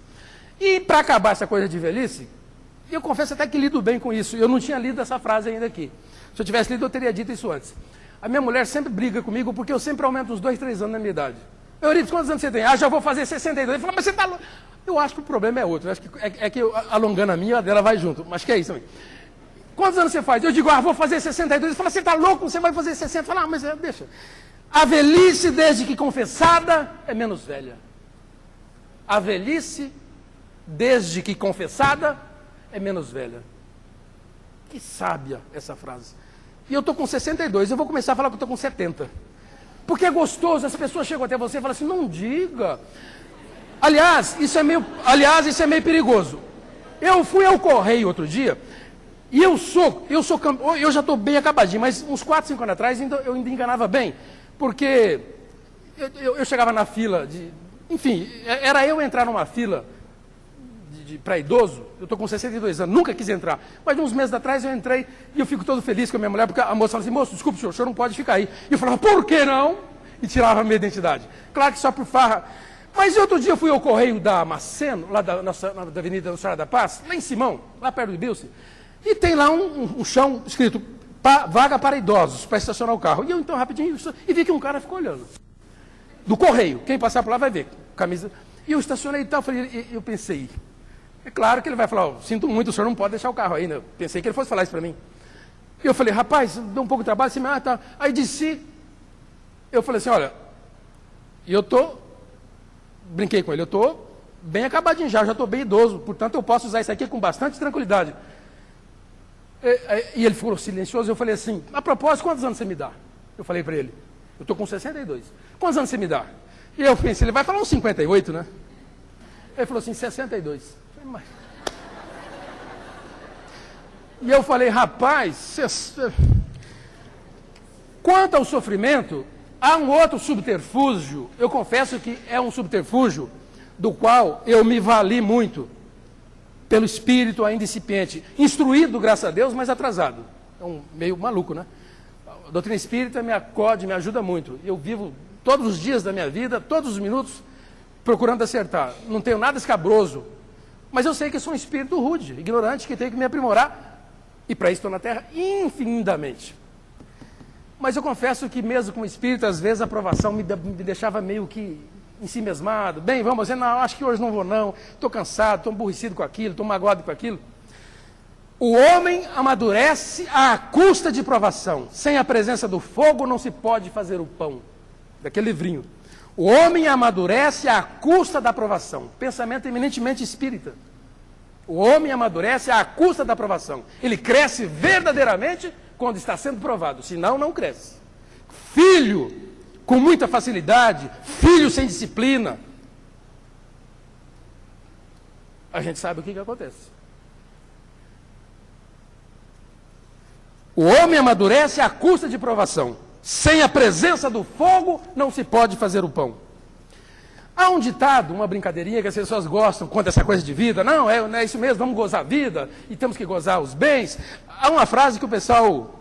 E para acabar essa coisa de velhice, eu confesso até que lido bem com isso, eu não tinha lido essa frase ainda aqui. Se eu tivesse lido, eu teria dito isso antes. A minha mulher sempre briga comigo, porque eu sempre aumento uns 2, 3 anos na minha idade. Euripides, quantos anos você tem? Ah, já vou fazer 62. Ele fala, mas você está louco. Eu acho que o problema é outro. Eu acho que é que eu, alongando a minha, a dela vai junto. Mas que é isso também. Quantos anos você faz? Eu digo, vou fazer 62. Ele fala, você está louco? Você vai fazer 60. Eu falo, mas deixa. A velhice, desde que confessada, é menos velha. A velhice, desde que confessada, é menos velha. Que sábia essa frase. E eu estou com 62. Eu vou começar a falar que eu estou com 70. Porque é gostoso, as pessoas chegam até você e falam assim, não diga. Aliás, isso é meio perigoso. Eu fui ao Correio outro dia, e eu já estou bem acabadinho, mas uns 4, 5 anos atrás eu ainda enganava bem, porque eu chegava na fila, enfim, era eu entrar numa fila para idoso, eu estou com 62 anos, nunca quis entrar, mas uns meses atrás eu entrei e eu fico todo feliz com a minha mulher, porque a moça fala assim, moço, desculpe senhor, o senhor não pode ficar aí. E eu falava, por que não? E tirava a minha identidade. Claro que só por farra. Mas outro dia eu fui ao Correio da Maceno, lá da Avenida Nossa Senhora da Paz, lá em Simão, lá perto do Bilce, e tem lá um chão escrito, vaga para idosos, para estacionar o carro. E eu então rapidinho, e vi que um cara ficou olhando. Do Correio, quem passar por lá vai ver, camisa. E eu estacionei e tal, eu pensei, é claro que ele vai falar, sinto muito, o senhor não pode deixar o carro aí, né? Eu pensei que ele fosse falar isso para mim. E eu falei, rapaz, deu um pouco de trabalho, assim, tá. Aí disse, eu falei assim, olha, brinquei com ele, eu estou bem acabadinho já estou bem idoso, portanto eu posso usar isso aqui com bastante tranquilidade. E ele ficou silencioso, eu falei assim, a propósito, quantos anos você me dá? Eu falei para ele, eu estou com 62. Quantos anos você me dá? E eu pensei, ele vai falar uns 58, né? Ele falou assim, 62. E eu falei, rapaz, quanto ao sofrimento, Há um outro subterfúgio, eu confesso que é um subterfúgio do qual eu me vali muito, pelo espírito ainda incipiente, instruído, graças a Deus, mas atrasado. É meio maluco, né? A doutrina espírita me acode, me ajuda muito. Eu vivo todos os dias da minha vida, todos os minutos, procurando acertar. Não tenho nada escabroso, mas eu sei que sou um espírito rude, ignorante, que tenho que me aprimorar, e para isso estou na Terra infinitamente. Mas eu confesso que mesmo como espírito, às vezes a aprovação me deixava meio que em si mesmado. Bem, vamos dizer, não, acho que hoje não vou não, estou cansado, estou aborrecido com aquilo, estou magoado com aquilo. O homem amadurece à custa de provação. Sem a presença do fogo não se pode fazer o pão. Daquele livrinho. O homem amadurece à custa da provação. Pensamento eminentemente espírita. O homem amadurece à custa da provação. Ele cresce verdadeiramente quando está sendo provado, senão não cresce. Filho com muita facilidade, filho sem disciplina. A gente sabe o que acontece. O homem amadurece à custa de provação. Sem a presença do fogo não se pode fazer o pão. Há um ditado, uma brincadeirinha que as pessoas gostam quanto a essa coisa de vida. Não é isso mesmo, vamos gozar a vida e temos que gozar os bens. Há uma frase que o pessoal,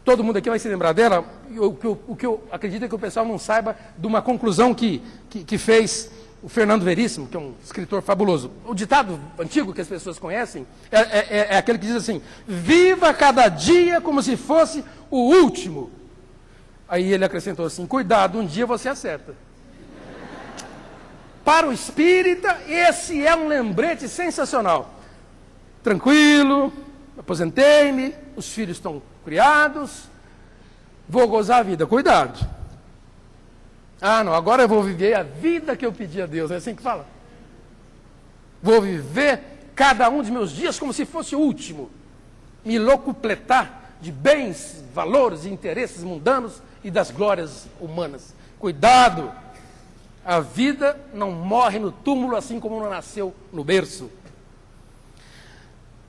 todo mundo aqui vai se lembrar dela, o que eu acredito é que o pessoal não saiba de uma conclusão que fez o Fernando Veríssimo, que é um escritor fabuloso. O ditado antigo que as pessoas conhecem é aquele que diz assim: viva cada dia como se fosse o último. Aí ele acrescentou assim: cuidado, um dia você acerta. Para o espírita, esse é um lembrete sensacional. Tranquilo, aposentei-me, os filhos estão criados, vou gozar a vida. Cuidado. Ah, não, agora eu vou viver a vida que eu pedi a Deus. É assim que fala. Vou viver cada um dos meus dias como se fosse o último. Me locupletar de bens, valores e interesses mundanos e das glórias humanas. Cuidado. A vida não morre no túmulo assim como não nasceu no berço.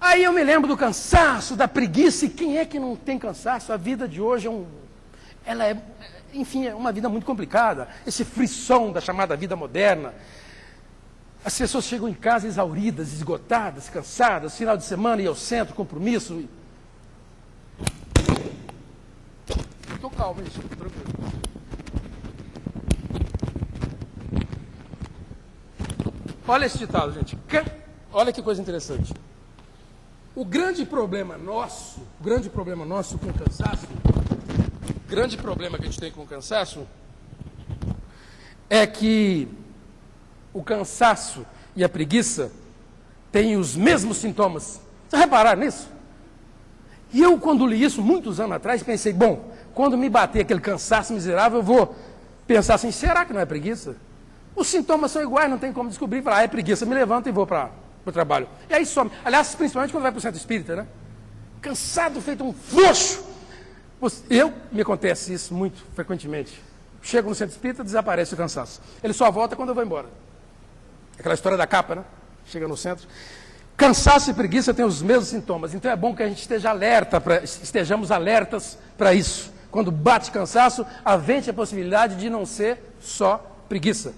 Aí eu me lembro do cansaço, da preguiça, e quem é que não tem cansaço? A vida de hoje enfim, é uma vida muito complicada. Esse frisson da chamada vida moderna. As pessoas chegam em casa exauridas, esgotadas, cansadas, final de semana e ao centro, compromisso. Estou calmo, gente, tranquilo. Olha esse ditado, gente. Olha que coisa interessante. O grande problema nosso com o cansaço, o grande problema que a gente tem com o cansaço, é que o cansaço e a preguiça têm os mesmos sintomas. Vocês repararam nisso? E eu, quando li isso, muitos anos atrás, pensei, bom, quando me bater aquele cansaço miserável, eu vou pensar assim, será que não é preguiça? Os sintomas são iguais, não tem como descobrir. Falar, é preguiça, me levanto e vou para o trabalho. E aí some. Aliás, principalmente quando vai para o centro espírita, né? Cansado, feito um frouxo. Me acontece isso muito frequentemente. Chego no centro espírita, desaparece o cansaço. Ele só volta quando eu vou embora. Aquela história da capa, né? Chega no centro. Cansaço e preguiça têm os mesmos sintomas. Então é bom que a gente estejamos alertas para isso. Quando bate cansaço, avente a possibilidade de não ser só preguiça.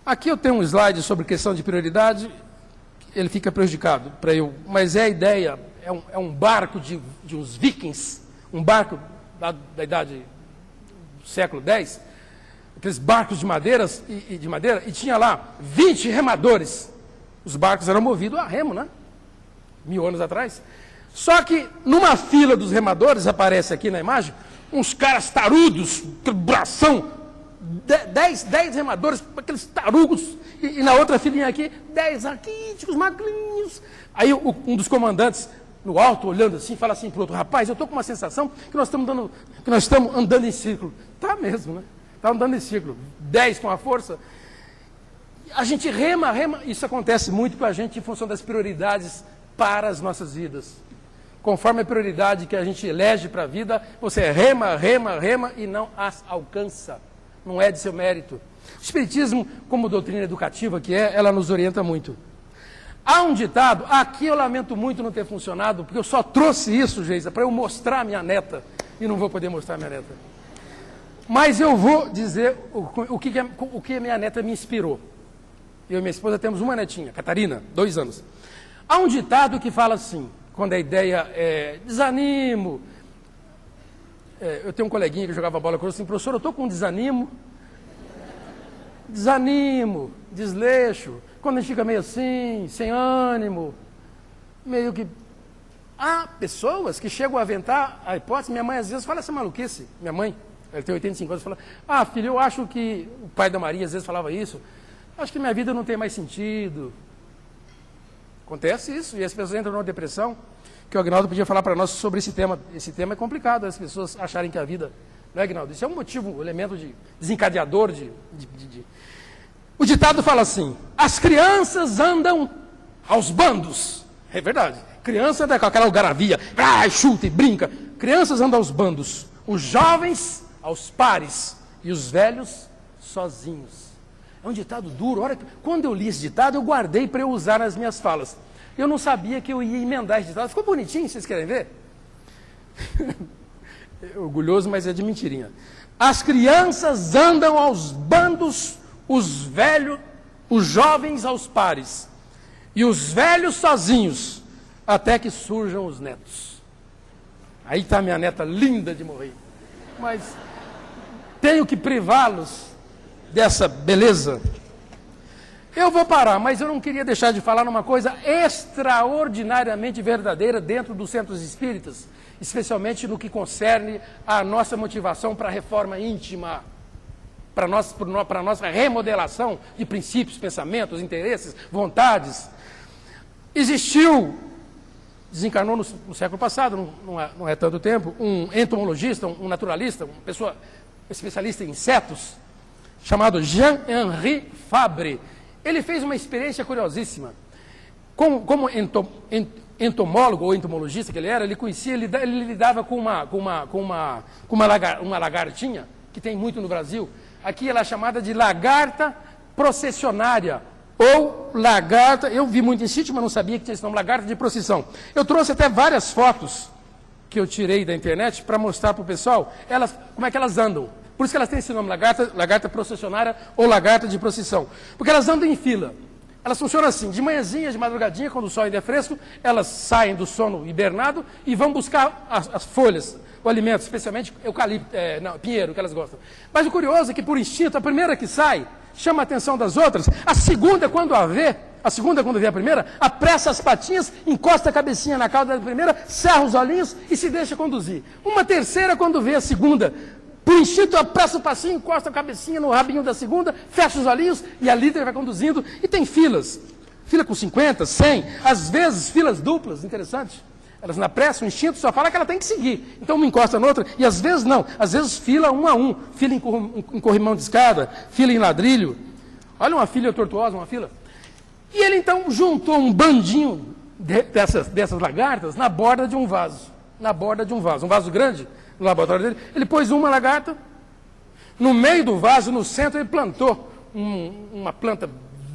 Aqui eu tenho um slide sobre questão de prioridade, ele fica prejudicado para eu, mas é a ideia, é um barco de uns vikings, um barco da idade do século X, aqueles barcos de madeira, e tinha lá 20 remadores. Os barcos eram movidos a remo, né? 1000 anos atrás. Só que numa fila dos remadores, aparece aqui na imagem, uns caras tarudos, bração, 10 remadores, aqueles tarugos, e na outra filinha aqui, 10 raquíticos, magrinhos. Aí um dos comandantes, no alto, olhando assim, fala assim para o outro, rapaz, eu estou com uma sensação que nós estamos andando em círculo. Tá mesmo, né? Está andando em círculo. 10 com a força. A gente rema, isso acontece muito com a gente em função das prioridades para as nossas vidas. Conforme a prioridade que a gente elege para a vida, você rema e não as alcança. Não é de seu mérito. O Espiritismo, como doutrina educativa que ela nos orienta muito. Há um ditado, aqui eu lamento muito não ter funcionado, porque eu só trouxe isso, Geisa, para eu mostrar à minha neta e não vou poder mostrar a minha neta. Mas eu vou dizer o que a minha neta me inspirou. Eu e minha esposa temos uma netinha, Catarina, 2 anos. Há um ditado que fala assim, quando a ideia é desanimo. Eu tenho um coleguinha que jogava bola comigo assim, professor, eu estou com desanimo, desleixo, quando a gente fica meio assim, sem ânimo, meio que... Há pessoas que chegam a aventar a hipótese, minha mãe às vezes fala essa maluquice, minha mãe, ela tem 85 anos, fala, filho, eu acho que, o pai da Maria às vezes falava isso, acho que minha vida não tem mais sentido. Acontece isso, e as pessoas entram numa depressão, que o Agnaldo podia falar para nós sobre esse tema. Esse tema é complicado, as pessoas acharem que a vida... Não é, Agnaldo? Isso é um motivo, um elemento de desencadeador O ditado fala assim, as crianças andam aos bandos. É verdade. Criança anda com aquela algaravia, chuta e brinca. Crianças andam aos bandos, os jovens aos pares e os velhos sozinhos. É um ditado duro. Quando eu li esse ditado, eu guardei para eu usar nas minhas falas. Eu não sabia que eu ia emendar esse ditado. Ficou bonitinho, vocês querem ver? É orgulhoso, mas é de mentirinha. As crianças andam aos bandos, os jovens aos pares, e os velhos sozinhos, até que surjam os netos. Aí está minha neta linda de morrer. Mas tenho que privá-los dessa beleza. Eu vou parar, mas eu não queria deixar de falar numa coisa extraordinariamente verdadeira dentro dos centros espíritas, especialmente no que concerne a nossa motivação para a reforma íntima, para a nossa remodelação de princípios, pensamentos, interesses, vontades. Desencarnou no século passado, não é tanto tempo, um entomologista, um naturalista, uma pessoa especialista em insetos, chamado Jean-Henri Fabre. Ele fez uma experiência curiosíssima. Como entomólogo ou entomologista que ele era, ele lidava com uma lagartinha, que tem muito no Brasil. Aqui ela é chamada de lagarta processionária, ou lagarta, eu vi muito em sítio, mas não sabia que tinha esse nome, lagarta de procissão. Eu trouxe até várias fotos que eu tirei da internet para mostrar para o pessoal como é que elas andam. Por isso que elas têm esse nome, lagarta processionária ou lagarta de procissão. Porque elas andam em fila. Elas funcionam assim, de manhãzinha, de madrugadinha, quando o sol ainda é fresco, elas saem do sono hibernado e vão buscar as folhas, o alimento, especialmente eucalipto, pinheiro, que elas gostam. Mas o curioso é que, por instinto, a primeira que sai chama a atenção das outras, a segunda, quando vê a primeira, apressa as patinhas, encosta a cabecinha na cauda da primeira, cerra os olhinhos e se deixa conduzir. Uma terceira, quando vê a segunda, por instinto, apressa o passinho, encosta a cabecinha no rabinho da segunda, fecha os olhinhos e a líder vai conduzindo. E tem filas. Fila com 50, 100, às vezes filas duplas, interessante. Elas na pressa, o instinto só fala que ela tem que seguir. Então uma encosta na outra, e às vezes não. Às vezes fila 1 a 1, fila em corrimão de escada, fila em ladrilho. Olha uma fila tortuosa, uma fila. E ele então juntou um bandinho dessas lagartas na borda de um vaso. Um vaso grande, no laboratório dele. Ele pôs uma lagarta, no meio do vaso, no centro, ele plantou uma planta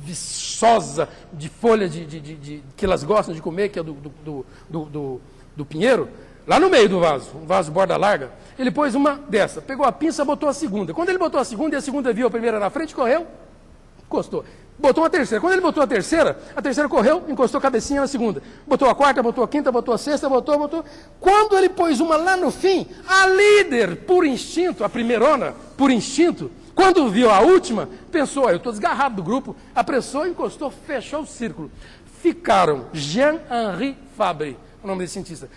viçosa de folha que elas gostam de comer, que é do pinheiro, lá no meio do vaso, um vaso borda larga. Ele pôs uma dessa, pegou a pinça, botou a segunda. Quando ele botou a segunda e a segunda viu a primeira na frente, correu, encostou. Botou uma terceira. Quando ele botou a terceira correu, encostou a cabecinha na segunda. Botou a quarta, botou a quinta, botou a sexta, botou. Quando ele pôs uma lá no fim, a líder, por instinto, a primeirona, por instinto, quando viu a última, pensou, eu estou desgarrado do grupo, apressou, encostou, fechou o círculo. Ficaram Jean-Henri Fabre, o nome desse cientista.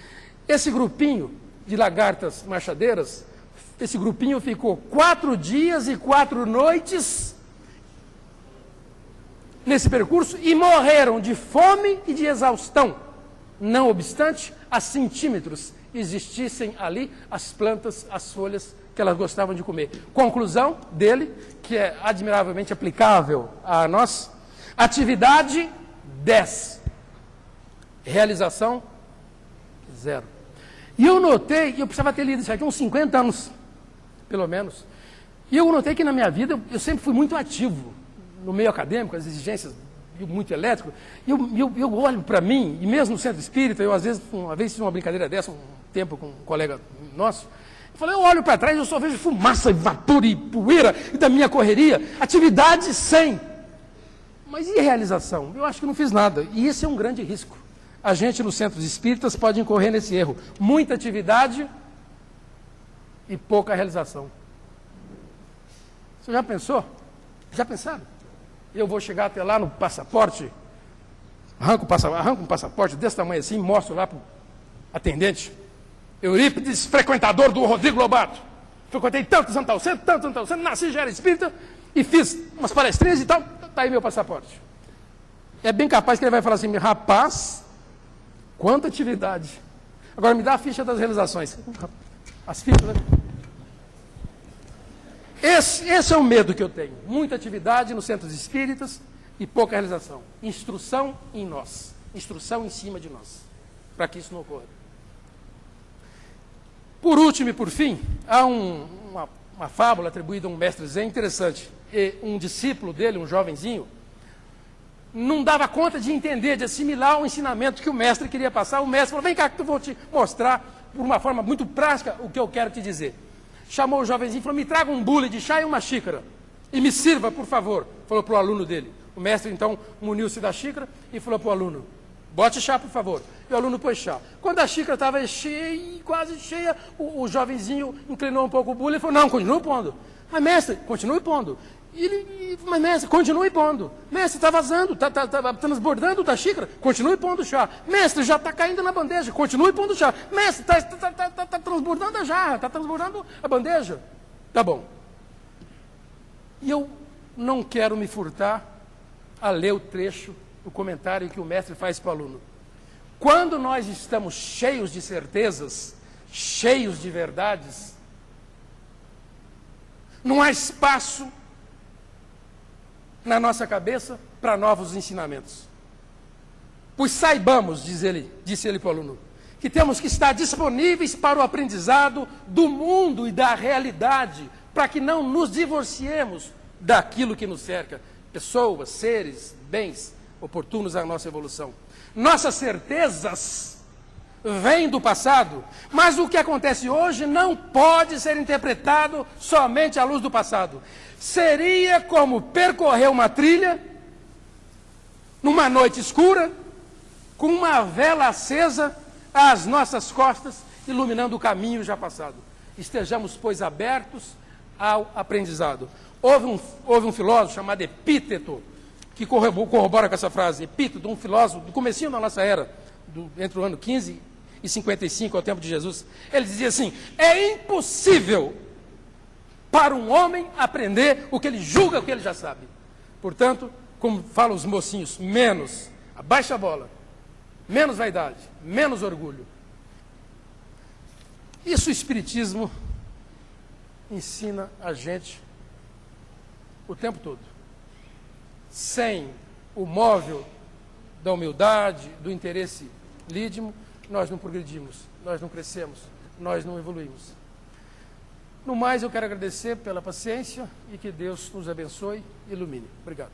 Esse grupinho de lagartas marchadeiras, esse grupinho ficou 4 dias e 4 noites nesse percurso e morreram de fome e de exaustão. Não obstante, a centímetros existissem ali as plantas, as folhas que elas gostavam de comer. Conclusão dele, que é admiravelmente aplicável a nós: atividade 10, realização 0. E eu notei, eu precisava ter lido isso aqui uns 50 anos, pelo menos, e eu notei que na minha vida eu sempre fui muito ativo no meio acadêmico, as exigências muito elétrico, e eu olho para mim, e mesmo no centro espírita, eu às vezes, uma vez fiz uma brincadeira dessa, um tempo com um colega nosso, Eu falei, eu olho para trás e eu só vejo fumaça, e vapor e poeira e da minha correria. Atividade 100. Mas e realização? Eu acho que não fiz nada. E esse é um grande risco. A gente nos centros espíritas pode incorrer nesse erro. Muita atividade e pouca realização. Você já pensou? Já pensaram? Eu vou chegar até lá no passaporte, arranco um passaporte desse tamanho assim, mostro lá para o atendente. Eurípides, frequentador do Rodrigo Lobato. Frequentei tantos anos tal centro, nasci já era espírita e fiz umas palestrinhas e tal, está aí meu passaporte. É bem capaz que ele vai falar assim, rapaz, quanta atividade. Agora me dá a ficha das realizações. As fichas, né? Esse é o medo que eu tenho. Muita atividade nos centros espíritas e pouca realização. Instrução em nós. Instrução em cima de nós. Para que isso não ocorra. Por último e por fim, há uma fábula atribuída a um mestre Zen interessante. E um discípulo dele, um jovenzinho, não dava conta de entender, de assimilar o ensinamento que o mestre queria passar. O mestre falou, vem cá que eu vou te mostrar, por uma forma muito prática, o que eu quero te dizer. Chamou o jovenzinho e falou, me traga um bule de chá e uma xícara. E me sirva, por favor, falou para o aluno dele. O mestre, então, muniu-se da xícara e falou para o aluno, bote chá, por favor. E o aluno pôs chá. Quando a xícara estava cheia, quase cheia, o jovenzinho inclinou um pouco o bule e falou, não, continue pondo. Mas, mestre, continue pondo. Mas, mestre, continue pondo. Mestre, está vazando, está transbordando da xícara. Continue pondo o chá. Mestre, já está caindo na bandeja. Continue pondo o chá. Mestre, está transbordando a jarra, está transbordando a bandeja. Tá bom. E eu não quero me furtar a ler o trecho, o comentário que o mestre faz para o aluno. Quando nós estamos cheios de certezas, cheios de verdades, não há espaço na nossa cabeça para novos ensinamentos. Pois saibamos, disse ele para o aluno, que temos que estar disponíveis para o aprendizado do mundo e da realidade, para que não nos divorciemos daquilo que nos cerca, pessoas, seres, bens oportunos à nossa evolução. Nossas certezas vêm do passado, mas o que acontece hoje não pode ser interpretado somente à luz do passado. Seria como percorrer uma trilha numa noite escura, com uma vela acesa às nossas costas, iluminando o caminho já passado. Estejamos, pois, abertos ao aprendizado. Houve um filósofo chamado Epíteto, que corrobora com essa frase. Epíteto, um filósofo do comecinho da nossa era, entre o ano 15 e 55, ao tempo de Jesus. Ele dizia assim, é impossível para um homem aprender o que ele julga que ele já sabe. Portanto, como falam os mocinhos, menos, abaixa a bola, menos vaidade, menos orgulho. Isso o Espiritismo ensina a gente o tempo todo. Sem o móvel da humildade, do interesse lídimo, nós não progredimos, nós não crescemos, nós não evoluímos. No mais, eu quero agradecer pela paciência e que Deus nos abençoe e ilumine. Obrigado.